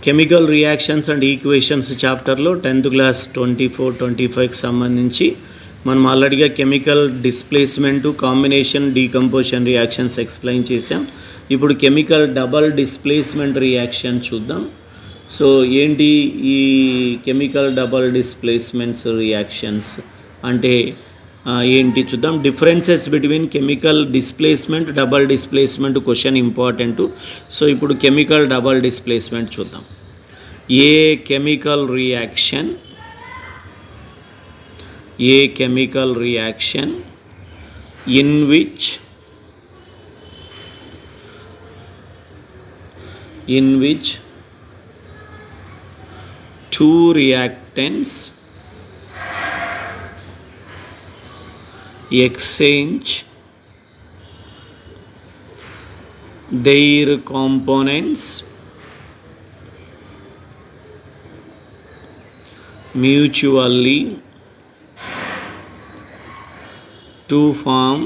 Chemical reactions and equations చాప్టర్లో 10th class 24-25కి సంబంధించి మనం ఆల్రెడీగా chemical displacement, combination, decomposition reactions explain చేసాం. ఇప్పుడు కెమికల్ డబల్ డిస్ప్లేస్మెంట్ రియాక్షన్ చూద్దాం. సో ఏంటి ఈ కెమికల్ డబల్ డిస్ప్లేస్మెంట్స్ రియాక్షన్స్ అంటే ఏంటి చూద్దాం. Differences between chemical displacement, double displacement question important. So ఇప్పుడు కెమికల్ డబల్ డిస్ప్లేస్మెంట్ చూద్దాం. A chemical reaction in which two reactants exchange their components mutually to form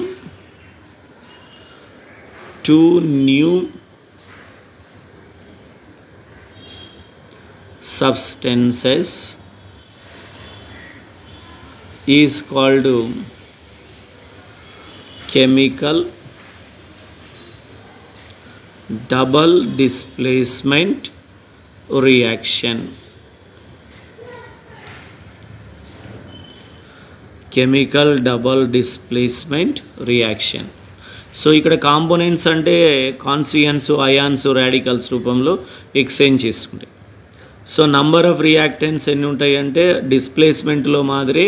two new substances is called chemical double displacement reaction. Chemical double displacement reaction. So ఇక్కడ components అంటే constituents, ions, radicals రూపంలో exchange చేసుకుంటాయి. So number of reactants ఎన్ని ఉంటాయి అంటే డిస్ప్లేస్మెంట్లో మాదిరే.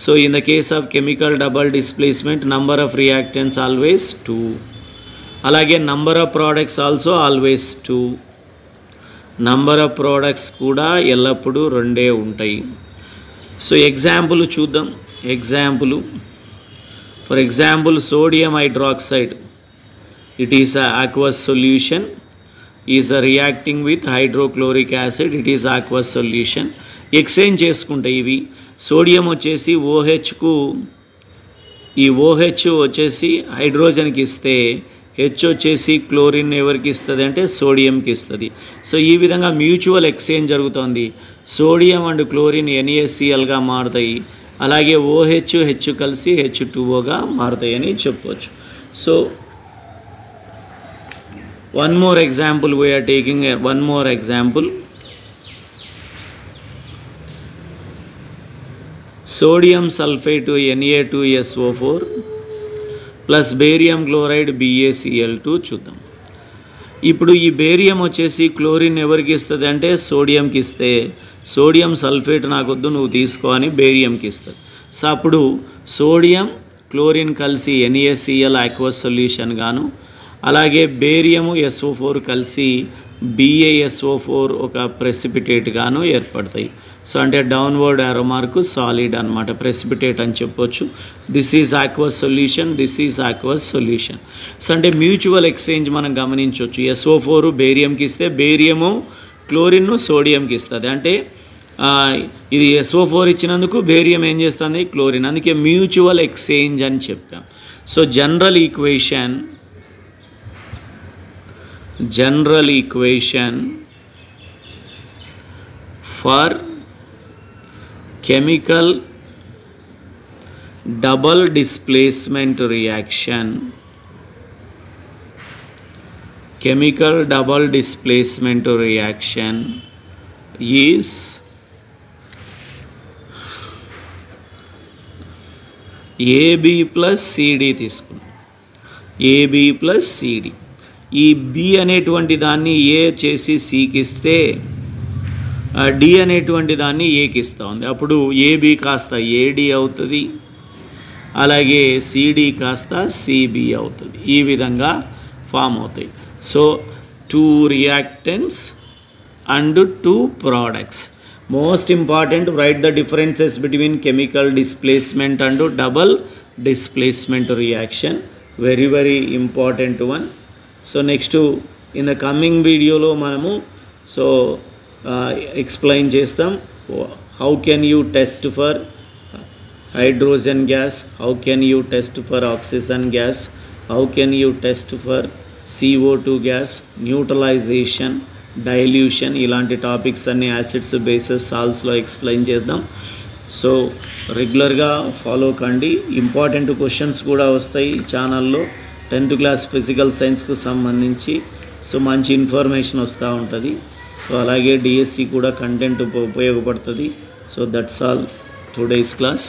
So in the case of chemical double displacement number of reactants always 2. అలాగే number of products also always 2. Number of products కూడా ఎల్లప్పుడూ 2 ఉంటాయి. సో ఎగ్జాంపుల్ చూద్దాం. For example, sodium hydroxide, it is a aqueous solution, is reacting with hydrochloric acid, it is aqueous solution. Exchange చేసుకుంటాయి ఇవి. Sodium వచ్చేసి OHకు, ఈ OH వచ్చేసి హైడ్రోజన్కి ఇస్తే H వచ్చేసి క్లోరిన్ ఎవరికి ఇస్తుంది అంటే సోడియంకి ఇస్తుంది. సో ఈ విధంగా మ్యూచువల్ ఎక్స్చేంజ్ జరుగుతుంది. సోడియం అండ్ క్లోరిన్ NaClగా మారుతాయి. అలాగే OH, H కలిసి H2Oగా మారుతాయి అని చెప్పవచ్చు. So one more example, we are taking one more example. Sodium sulfate Na2SO4 plus barium chloride BaCl2 చూద్దాం. ఇప్పుడు ఈ బేరియం వచ్చేసి క్లోరిన్ ఎవరికి ఇస్తుంది అంటే సోడియంకి ఇస్తే, సోడియం సల్ఫేట్ నాకొద్దు నువ్వు తీసుకో అని బేరియంకి ఇస్తుంది. సో అప్పుడు సోడియం క్లోరిన్ కలిసి NaCl ఆక్వస్ సొల్యూషన్ గాను, అలాగే బేరియము SO4 కలిసి BaSO4 ఒక ప్రెసిపిటేట్ గాను ఏర్పడతాయి. సో అంటే డౌన్వర్డ్ యారో మార్కు సాలిడ్ అనమాట, ప్రెసిపిటేట్ అని చెప్పొచ్చు. This is aqueous solution, this is aqueous solution. So అంటే మ్యూచువల్ ఎక్స్చేంజ్ మనం గమనించవచ్చు. SO4 బేరియంకి ఇస్తే బేరియము క్లోరిన్ను సోడియంకి ఇస్తుంది. అంటే ఇది SO4 ఇచ్చినందుకు బేరియం ఏం చేస్తుంది క్లోరిన్, అందుకే మ్యూచువల్ ఎక్స్చేంజ్ అని చెప్పాం. So general equation for chemical double displacement reaction is AB plus CD తీసుకున్నాం. AB plus CD. ఈ B అనేటువంటి దాన్ని A చేసి Cకి ఇస్తే D అనేటువంటి దాన్ని Aకి ఇస్తూ ఉంది. అప్పుడు AB కాస్త AD అవుతుంది, అలాగే CD కాస్త CB అవుతుంది. ఈ విధంగా ఫామ్ అవుతాయి. So 2 reactants and 2 products. Most important, right the differences between chemical displacement and double displacement reaction. Very very important one. So next in the coming వీడియోలో మనము సో ఎక్స్ప్లెయిన్ చేస్తాం. How can you test for hydrogen gas, how can you test for oxygen gas, how can you test for CO2 gas, neutralization, dilution ఇలాంటి topics అన్ని acids bases సాల్ట్స్లో explain చేద్దాం. So రెగ్యులర్గా follow కండి. Important questions కూడా వస్తాయి ఛానల్లో 10th class physical సైన్స్కు సంబంధించి. So మంచి ఇన్ఫర్మేషన్ వస్తూ ఉంటుంది. సో అలాగే డిఎస్సి కూడా కంటెంట్ ఉపయోగపడుతుంది. So that's all today's class.